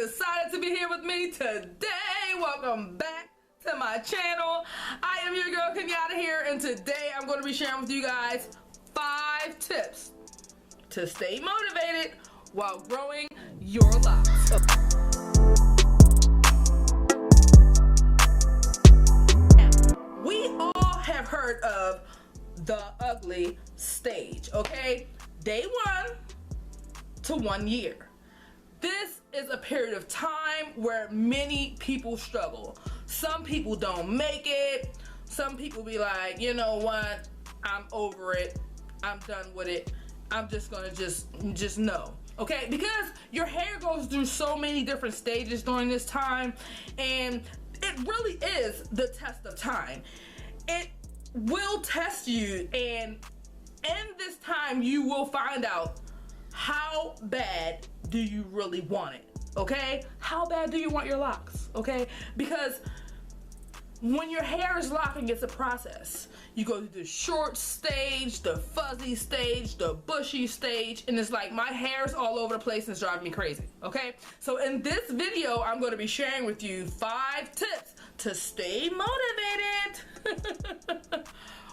decided to be here with me today. Welcome back to my channel. I am your girl Kenyatta here, and today I'm going to be sharing with you guys 5 tips to stay motivated while growing your locks. We all have heard of the ugly stage, okay? Day 1 to 1 year. This is a period of time where many people struggle. Some people don't make it. Some people be like, you know what? I'm over it. I'm done with it. I'm just gonna just no. Okay? Because your hair goes through so many different stages during this time, and it really is the test of time. It will test you, and in this time you will find out how bad do you really want it, okay? How bad do you want your locks, okay? Because when your hair is locking, it's a process. You go through the short stage, the fuzzy stage, the bushy stage, and it's like my hair's all over the place and it's driving me crazy, okay? So in this video, I'm going to be sharing with you 5 tips to stay motivated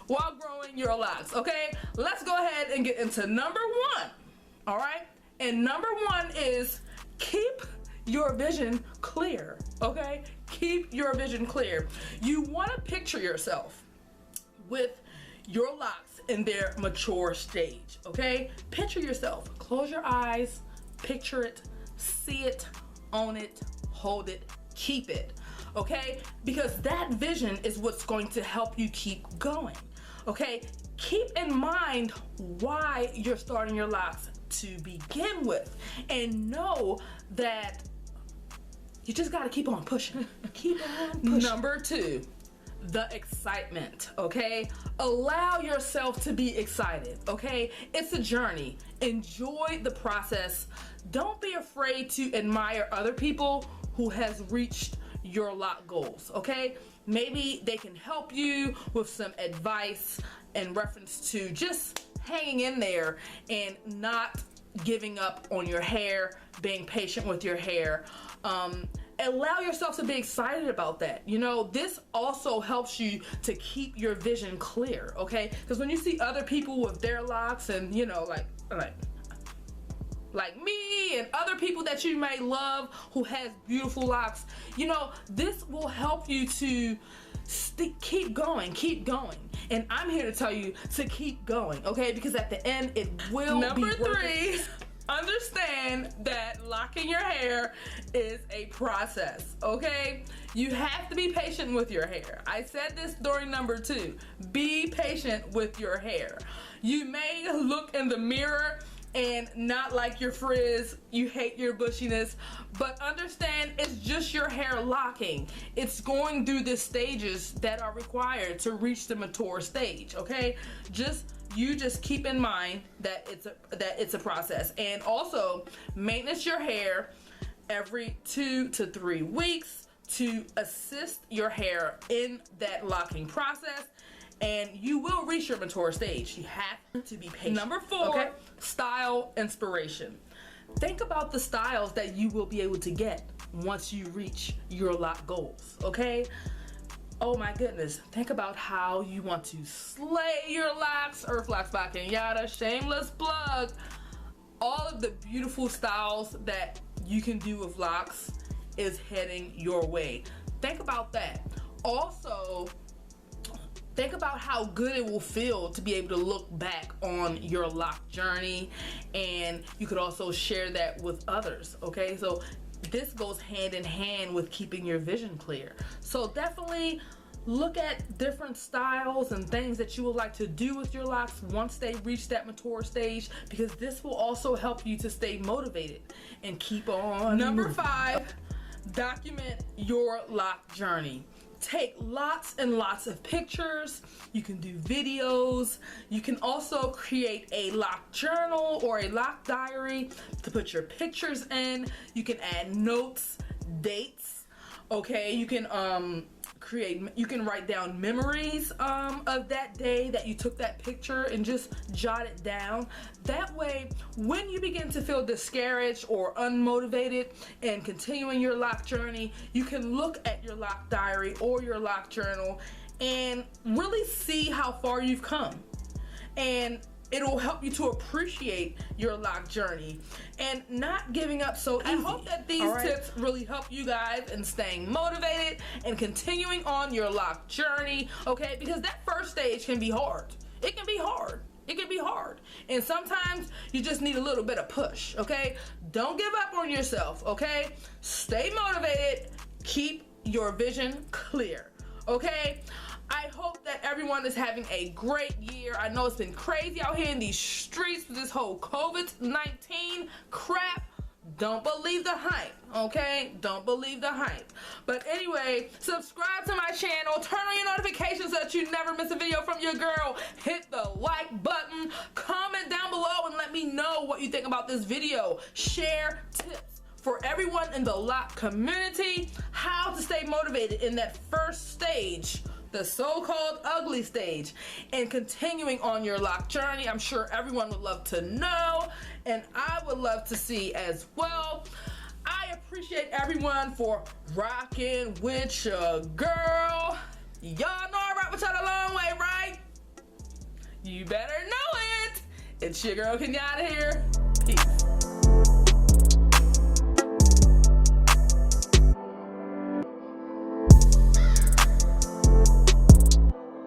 while growing your locks, okay? Let's go ahead and get into number 1, all right? And number 1 is keep your vision clear, okay? Keep your vision clear. You want to picture yourself with your locks in their mature stage, okay? Picture yourself. Close your eyes, picture it, see it, own it, hold it, keep it, okay? Because that vision is what's going to help you keep going, okay? Keep in mind why you're starting your locks to begin with, and know that you just got to keep on pushing. Keep on pushing. Number 2, the excitement, okay? Allow yourself to be excited, okay? It's a journey. Enjoy the process. Don't be afraid to admire other people who has reached your lock goals, okay? Maybe they can help you with some advice in reference to just hanging in there and not giving up on your hair, being patient with your hair. Allow yourself to be excited about that. You know, this also helps you to keep your vision clear, okay? Because when you see other people with their locks, and you know, like me and other people that you may love who has beautiful locks, you know, this will help you to keep going. And I'm here to tell you to keep going, okay? Because at the end, it will be worth it. Number 3, understand that locking your hair is a process, okay? You have to be patient with your hair. I said this during number 2. Be patient with your hair. You may look in the mirror and not like your frizz, you hate your bushiness, but understand it's just your hair locking. It's going through the stages that are required to reach the mature stage, okay? You just keep in mind that it's a process. And also maintenance your hair every 2 to 3 weeks to assist your hair in that locking process, and you will reach your mature stage. You have to be patient. Number 4, okay? Style inspiration. Think about the styles that you will be able to get once you reach your lock goals, okay? Oh my goodness, think about how you want to slay your locks. Earth Locks by Kenyatta, shameless plug. All of the beautiful styles that you can do with locks is heading your way. Think about that. Also, think about how good it will feel to be able to look back on your lock journey, and you could also share that with others, okay? So this goes hand in hand with keeping your vision clear. So definitely look at different styles and things that you would like to do with your locks once they reach that mature stage, because this will also help you to stay motivated and keep on. Number 5, document your lock journey. Take lots and lots of pictures. You can do videos. You can also create a lock journal or a lock diary to put your pictures in. You can add notes, dates, Okay, you can you can write down memories of that day that you took that picture and just jot it down. That way, when you begin to feel discouraged or unmotivated and continuing your lock journey, you can look at your lock diary or your lock journal and really see how far you've come. And it'll help you to appreciate your lock journey and not giving up so easy. I hope that these tips really help you guys in staying motivated and continuing on your lock journey, okay? Because that first stage can be hard. It can be hard. It can be hard. And sometimes you just need a little bit of push, okay? Don't give up on yourself, okay? Stay motivated. Keep your vision clear, okay? I hope that everyone is having a great year. I know it's been crazy out here in these streets with this whole COVID-19 crap. Don't believe the hype, okay? Don't believe the hype. But anyway, subscribe to my channel. Turn on your notifications so that you never miss a video from your girl. Hit the like button. Comment down below and let me know what you think about this video. Share tips for everyone in the lock community. How to stay motivated in that first stage, the so-called ugly stage, and continuing on your lock journey. I'm sure everyone would love to know, and I would love to see as well. I appreciate everyone for rocking with your girl. Y'all know I rock with y'all a long way, right? You better know it. It's your girl Kenyatta here.